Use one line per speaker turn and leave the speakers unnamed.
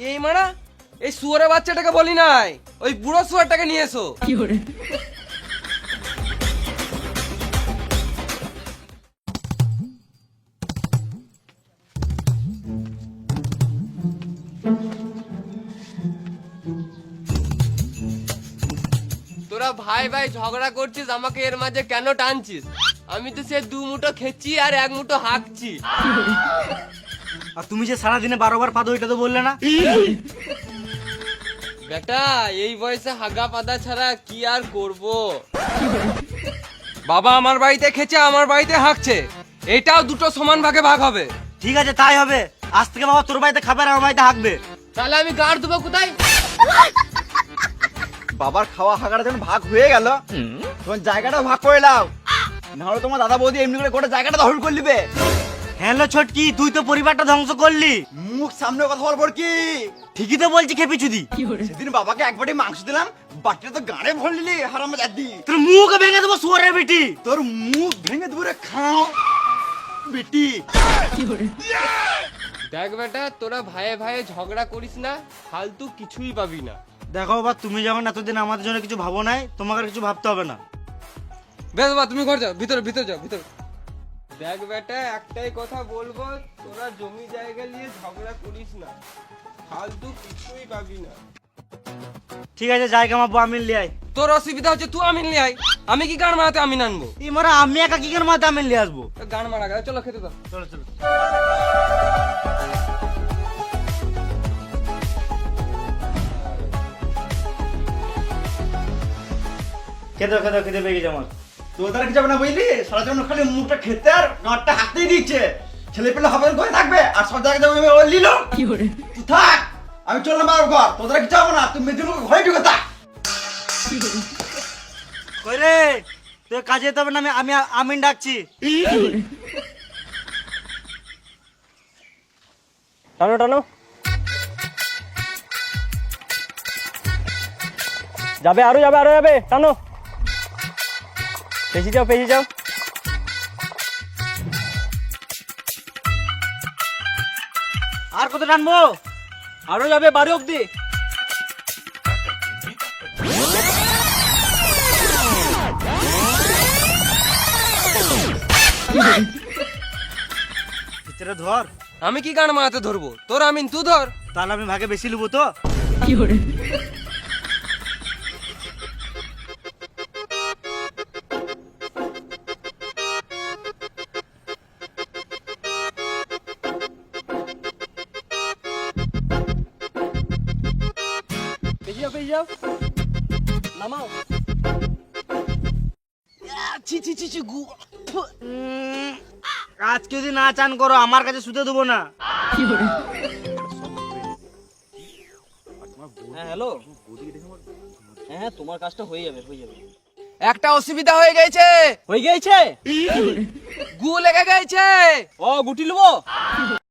এই মারা এই শুয়োরের বাচ্চাটাকে বলি নাই, ওই বুড়ো শুয়োরটাকে নিয়ে এসো। তোরা ভাই ভাই ঝগড়া করছিস, আমাকে এর মাঝে কেন টানছিস? আমি তো সে 2 মুঠো খেচ্ছি আর 1 মুঠো হাঁকছি।
আর তুমি যে সারাদিনে 12 বার পাদো, এটা তো বললে না।
বেটা এই বয়সে হাগা পাদা ছাড়া কি আর করব? বাবা আমার বাড়িতে খেছে, আমার বাড়িতে হাঁকছে, এটাও দুটো সমান ভাগে ভাগ হবে।
ঠিক আছে তাই হবে, আজ থেকে বাবা তোর বাড়িতে খাবে আর আমার বাড়িতে হাঁকবে।
তাহলে আমি গাড় দেবো কোথায়?
বাবার খাওয়া হাগাটা যখন ভাগ হয়ে গেল, তখন জায়গাটা ভাগ করে নাও, নাহলে তোমার দাদা বৌদি এমনি করে গোটা জায়গাটা দখল করে নিবে।
হ্যালো ছটকি, তুই তো পরিবারটা ধ্বংস করলি।
মুখ সামনে কথা বলবো কি?
ঠিকই তো বলছি খেপি চুদি।
সেদিন বাবাকে এক বাটি মাংস দিলাম, বাটিটা তো গাড়ে ভর নিলি হারামে দাদি।
তোর মুখ ভেঙে দেবো শুয়োরের বেটি।
তোর মুখ ভেঙে দেবো রে খাও বেটি।
দেখ বেটা, তোরা ভাইয়ে ভাইয়ে ঝগড়া করিস না, ফালতু কিছুই পাবি না।
দেখো বাবা, তুমি যখন এতদিন আমাদের জন্য কিছু ভাবো নাই, তোমাকে আর কিছু ভাবতে হবে না।
বেশ বাবা, তুমি ঘর যাও, ভিতরে ভিতরে যাও, ভিতরে। দেখ বেটা, একটাই কথা বলবো, তোরা জমি জায়গা নিয়ে ঝগড়া করিস না, ফালতু কিছুই পাবি না।
ঠিক আছে, যাই কামাবো, আমি লিয়ে আই।
তোর অসুবিধা হচ্ছে, তুই আমিন নিয়ে আয়, আমি কি গান মারাতে আমিন আনবো?
এই মারা আমি একা কি করে মাথা আমি লিয়ে আসবো?
গান মারা গেল, চলো খেতে দাও।
চলো চলো। খেতে খেতে খেতে পেয়ে গেছে আমার।
তোর দ্বারা কি যাবে না বুঝলি? সারা জীবন খালি মুখটা খেতে আর গাঁটটা হাতেই দিচ্ছে। ছেলে পেলে হবে করে থাকবে আর সব জায়গায় যাবে ও লিল। তুই থাক, আমি চললাম বাবার ঘর। তোর দ্বারা কি যাবো না, তুই মেদিনীপুর ঘরে ঢুকে থাক।
কই রে, তুই কাজে যেতে হবে না, আমি আমিন ডাকছি।
টানো টানো, যাবে আরো যাবে আরো যাবে, টানো, পেছি যাও পেছি যাও।
আর কত টানবো?
আরো যাবে 12 অব্দি।
ভিতরে ধর।
আমি কি গান মারাতে ধরবো? তোর আমিন তুই ধর।
তাহলে আমি ভাগে বেশি লুবো তো।
পেছি যাও পেছি যাও, নামাও।
ছি ছি ছি ছি গু। আজকে যদি না চান করো, আমার কাছে শুতে দেবো না।
হ্যাঁ হ্যালো, হ্যাঁ তোমার কাজটা হয়ে যাবে হয়ে যাবে।
একটা অসুবিধা হয়ে গেছে,
হয়ে গেছে,
গু লেগে গেছে।
ও গুটি লুবো।